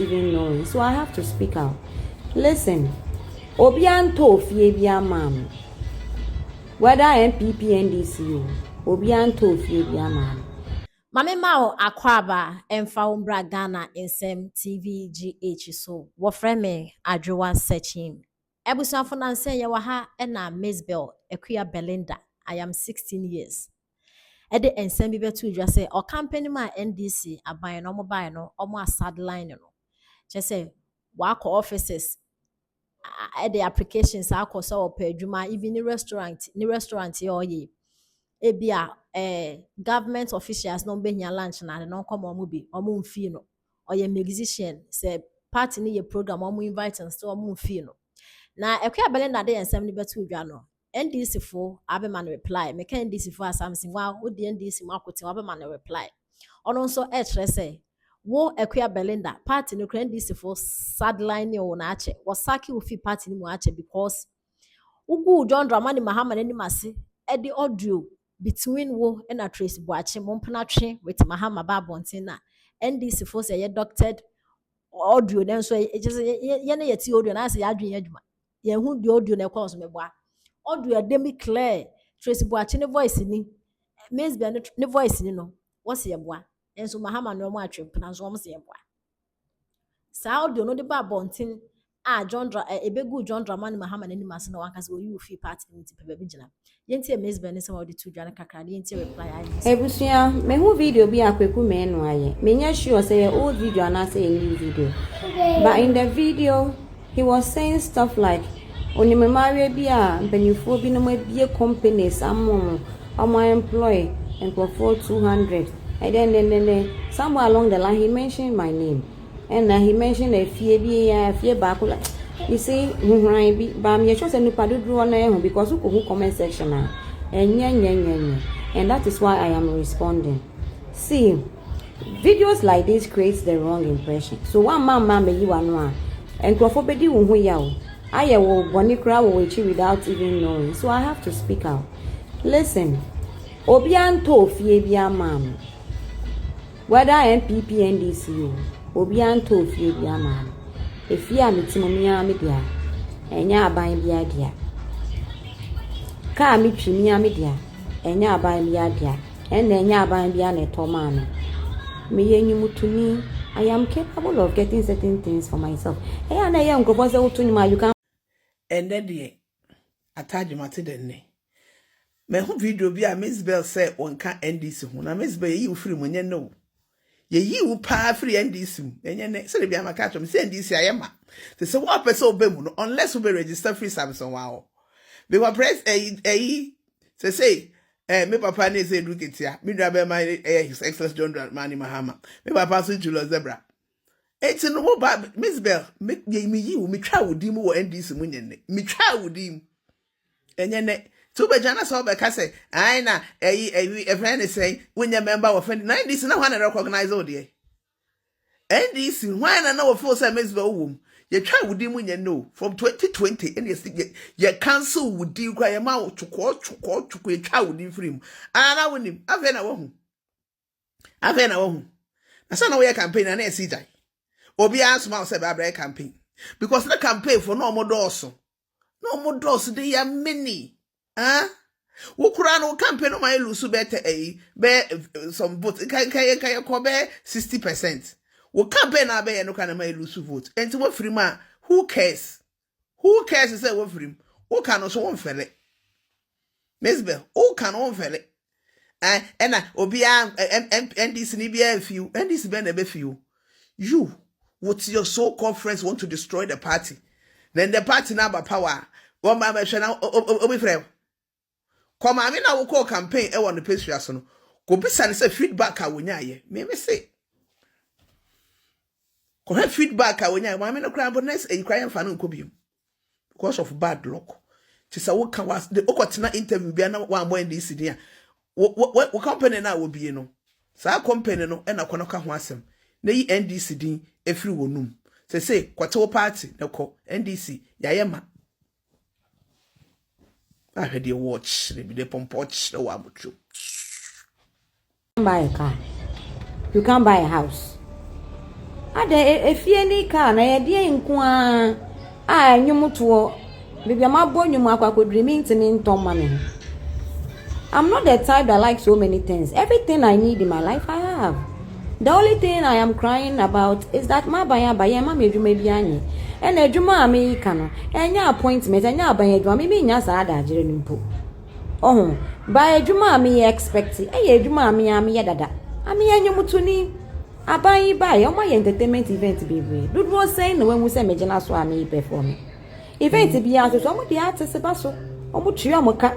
even knowing, so I have to speak out. Listen, Obianto Fiebia mam, whether MPP NDC, Obianto Fiebia mam. Mame Mao Akwaba Emfa Umbra Ghana Insem TVGH so wofreme adwowa searching. Ebusuafo na nse ye wa ha na Mzbel Accusations Belinda. I am 16 years. Ede ensem bi betu dwa say o company ma NDC aban no mo buy no omo sideline no. Che say wa offices the applications akọ so opa adwuma even ni restaurant ye oye ebia government officials no be hia lunch na no come omo bi omo mfi no oye musician say party ni ye program omo invite and still omo mfi no na Accusations Belinda de ensem ni betu dwa no NDC fo abema no reply me kan NDC fo asamsin wa odi NDC makote abema no reply ono nso e kire say wo Accusations Belinda party no NDC for sideline o na ache wasaki wo fi party ni mu ache because ugu John Dramani Mahama ni mase e di audio between wo and a Trace Boache mompana twe with Mahama Babontin na NDC for say ye doctored audio then so e just ye na yeti audio na say adwen adwuma ye hu di audio na cause me boa audio demi clear Trace Boache ne voice ni Mzbel ne voice ni no wo se ye boa enso Mahama no mo atwem na so mo se ye boa sa audio no de ba bontin ebegu John Dramani Mahama ni mase na wankase wo you fi party ni ti pebe gina yenti Mzbel ni se wo de tu dwane kakra yenti reply ai Ebusia, me hu video bi akweku me no aye. Me nya sure say old video and say a new video. But in the video, he was saying stuff like oni me marry bi a mpanifo bi no ma bie companies amon employ and for 200. And then somewhere along the line he mentioned my name. And he mentioned a fie back. You see, but me chose any padudu na because who comment section na. And that is why I am responding. See, videos like this creates the wrong impression. So one man me you are and crofobedi who yaw. I will bonikra will without even knowing. So I have to speak out. Listen, Obianto Fiebia mam, whether MPP NDC, Obianto Fiebia mam. If you are mitimia media, and ya buying the idea. Car mitrimia media, and ya buying the idea, and then ya buying the ane tomano. Me and to me, I am capable of getting certain things for myself. And I am going to you can. And then the attach my today. Me who video be a Mzbel say one can NDC. Na Mzbel you free when you know. Ye you pa free NDC. And you say be a catch me say NDC I am. They say what person be unless we be register free Samsung wow. Be wa press say me papa ne say do get here. Me drive my his excellence John Dramani Mahama. Me papa so Julo Zebra. It's no ba Mzbel me you me try with him wo NDC munye me try with him. And to be jana so be ka say ai na a friend is saying when you member of friend NDC na one recognize all there. NDC why na no feel say Mzbel wom. You try with him when you know from 2020 and you cancel with you cry amount to quote you try with him free. And I win him. I've been a woman. I saw no way campaign and I see that. Obi ask myself about campaign. Because the campaign for no more doors. No more doors, they are many. Huh? Who no campaign on my lose better bear some votes. Can 60%. Wo campaign na be no kana may lose vote. Enti wo free ma who cares? Who cares say wo free? Wo can so won fele. Mzbel, who can won fele? And obi NDC ni be a few. NDC be na be few. You what your so-called friends want to destroy the party. Then the party now by power. One man be na obi frɛ. Come I mean I call campaign e won the page so no. Go be say feedback a wonya ye. Me say have feedback when you want to cry about next and crying for no cobium because of bad luck. Tis a work was the Okotina interview be one more in this city. What company now will be, you know? So our company no and a Konoka Wasem. Nay NDC a free wonum. Say, Quato party, no call NDC, Yayama. I heard your watch, they be the pompoch, the one with you. Buy a car. You can't buy a house. Ade efie ni ka na ye de nko a nwumoto bibia mabo nwum akwakodri mi ntimi ntomma me. I'm not the type that likes so many things. Everything I need in my life I have. The only thing I am crying about is that my baya ma medwuma bianye. And edwuma Ay3ka no. Enya appointment, enya baya edwuma me nya sa ada agire nimpo. Oh, by edwuma me expect. Edwuma me ye dada. Ami enyomuto ni aban buy o my entertainment event be we. Dudu was saying when we say megina so ami perform. Event be out so mo the artist ba so. Omo tua mo ka.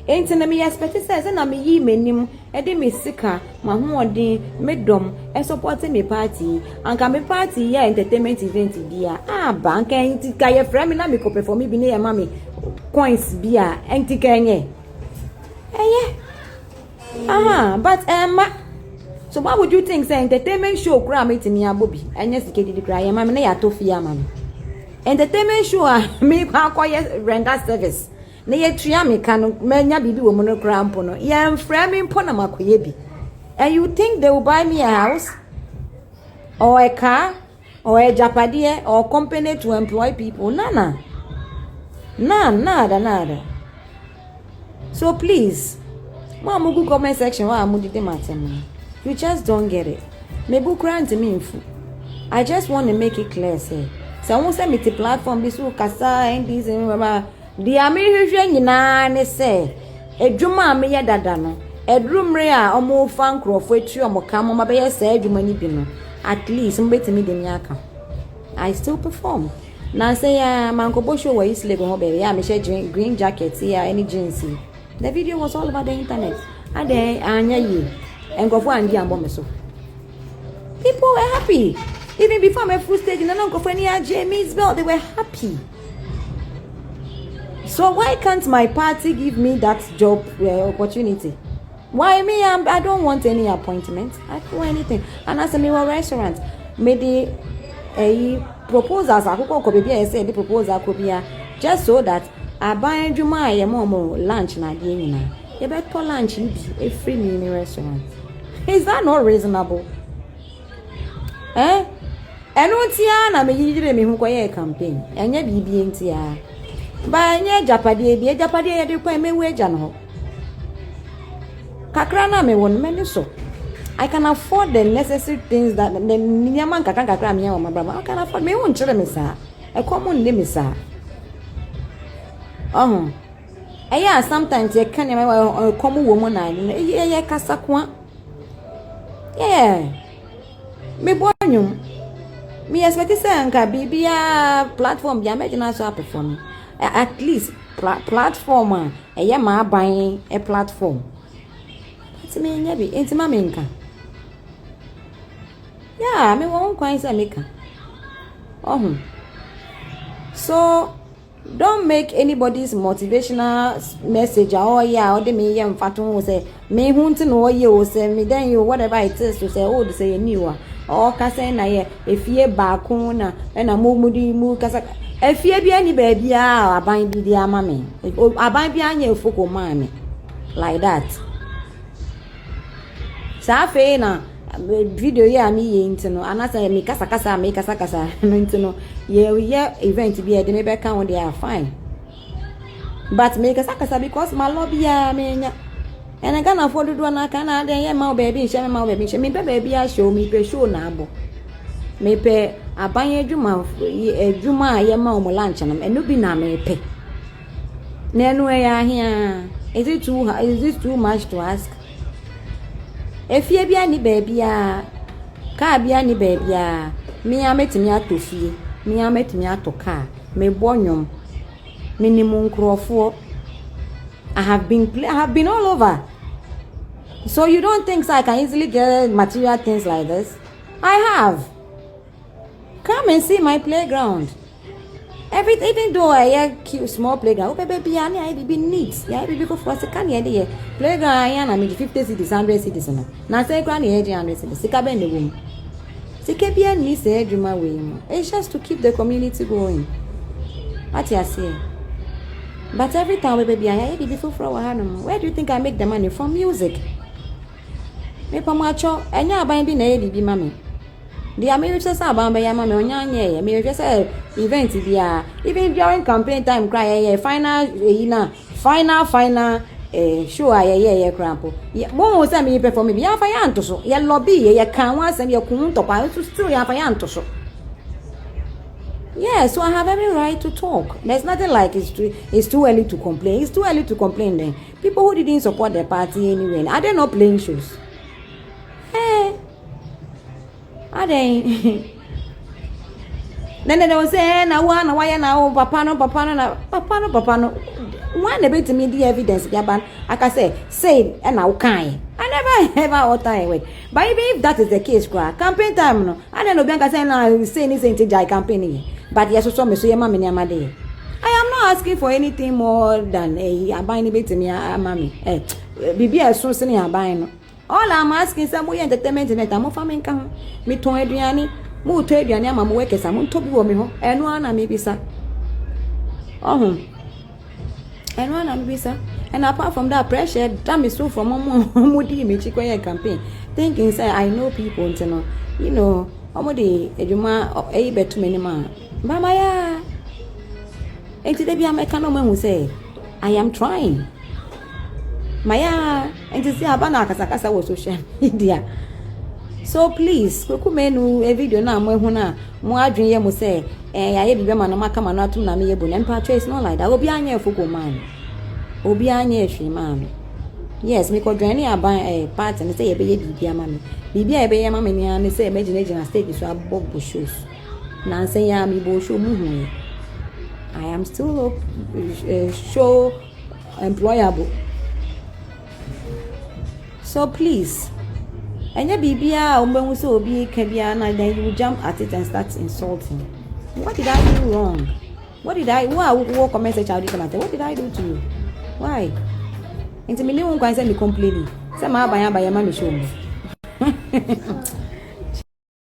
Enti na me expect say na me yi menim e de me sika ma hoodin me dom e support me party anka me party ya entertainment event dia bank enti ka ye frame na me ko perform bi na ye ma me coins bia enti ka enye but so what would you think say entertainment show kra me timi abobi enye sike didi kra ye ma me na ya to fia ma me entertainment show me kwa akoye render service na ye tua me ka no manya bibi wo mu no krampo no ye mfra me mpo na makoye bi and you think they will buy me a house or a car or a japade or company to employ people nada. So please mama go comment section wa amudi de matem you just don't get it me bu grant me infu I just want to make it clear say won say me platform this so kasa NDC the American nyina ne say edwuma me ye dada no edrumre a omo fan crofo etu omo kam ma be ye say edwuma ni bi no at least mbetimi de mi aka I still perform na say mankobo show wa isle go be ya me share green jacket here any jeans. The video was all over the internet ade anya yi enkofo andi ambo me so people were happy even before my full stage na nkofo ni aje Mzbel they were happy. So why can't my party give me that job opportunity? Why me? I don't want any appointment. I don't want anything. And as a me restaurant, maybe a proposals. I could be say the proposal could be just so that I buy Juma momo lunch na dinner. You better lunch a free mini restaurant. Is that not reasonable? And Tiana me yire me who a campaign. And ye be intia. Ba nye japade ye de kwa me weja no kakra na me won many so I can afford the necessary things that the nyama kakra me o mababa I can afford me won chere me sa e common ne me sa sometimes ye kan me come wo mo na ye kasa kwa me bonum me expect say nka bibia platform bia me gina so perform at least platform ma ban a platform enti me nya bi enti ma me nka me won kwan say me ka so don't make anybody's motivational message or the me yam fatun say me hunti no o say me then you whatever it is to say oh say you new or ka say na ye efie ba kun na na momudi mu kasa efie bia ni ba bia aban bi dia ma me aban bia anya efoko ma me like that sa fe na video ya mi ye ntino anasa me kasa no ntino ye event bi e de me be kan they are fine but me kasa because my lobby ya me nya and I can afford to do na kana de ye ma baby she me baby ya show me pe show na abo me pe aban edwuma ye ma o lunch na eno bi na me pe na enu ya hia is it too much to ask efie bia ni bia ka bia ni bia me ametimi atofie me ametimi atoka me bonyom minimum nkrofo I have been all over. So you don't think so I can easily get material things like this? I have. Come and see my playground. Even though I have cute small playground, baby, I be neat. Yeah, baby, go for a second year. Playground, I mean 50 cities, 100 cities. Now say grand 100 cities. Sika bend the room. Sika be a niece, my way. It's just to keep the community going. What you say? But every time baby, I be before for where do you think I make the money from music? Me pa macho, enya aban bi na e bibi mami. The American Sabamba Yama Onyanye, American event even during campaign time cry final show a crampo. One was me perform me Yafayanto so ya lobby ya can once and your kunto pa to still Yafayanto so. Yeah, so I have every right to talk. There's nothing like it's too early to complain. It's too early to complain then. People who didn't support their party anyway, are they not playing shows? Hey, are they? Then they will say, now why now, papa no. One a bit to me the evidence, Yaban. I can say, and now kind. I never ever all time away. But if that is the case, campaign time, no, I don't know, Bianca say now, say anything to Jai campaigning. But yes, so me so your mommy my day. I am not asking for anything more than a buying bit to me, mommy. Bibi as soon as I buy. All I'm asking some way entertainment in it. I'm farming come. Me to Adriani, mo to Adriani, I'm working some to be woman, and one I maybe sir. Oh, and one I maybe sir. And apart from that pressure, damn is so from Moody Michiko campaign. Thinking say I know people, you know, Omodi Ejuma a bet too many man. Mama ya. And today be a mechanic who say, I am trying. Maya, and to see Abana Kasakasa was social media. So please, Kukumenu, a video now, more dream will say, I be man, no matter not to Nami, and Patrice, no like that. Will be on your Fuku man. Will be on your she, mammy. Yes, me could join a buy a part and say a baby, dear mammy. Bibi a baby, mammy, and say, imagination and state is a bob shoes. Nancy Yami Bosho Muhu. I am still show employable. So please, and your BBA or so be Kabiana, then you jump at it and start insulting. What did I do wrong? What did I walk a message out? What did I do to you? Why? Into me, no one can send me complaining. Some are by your mommy show me.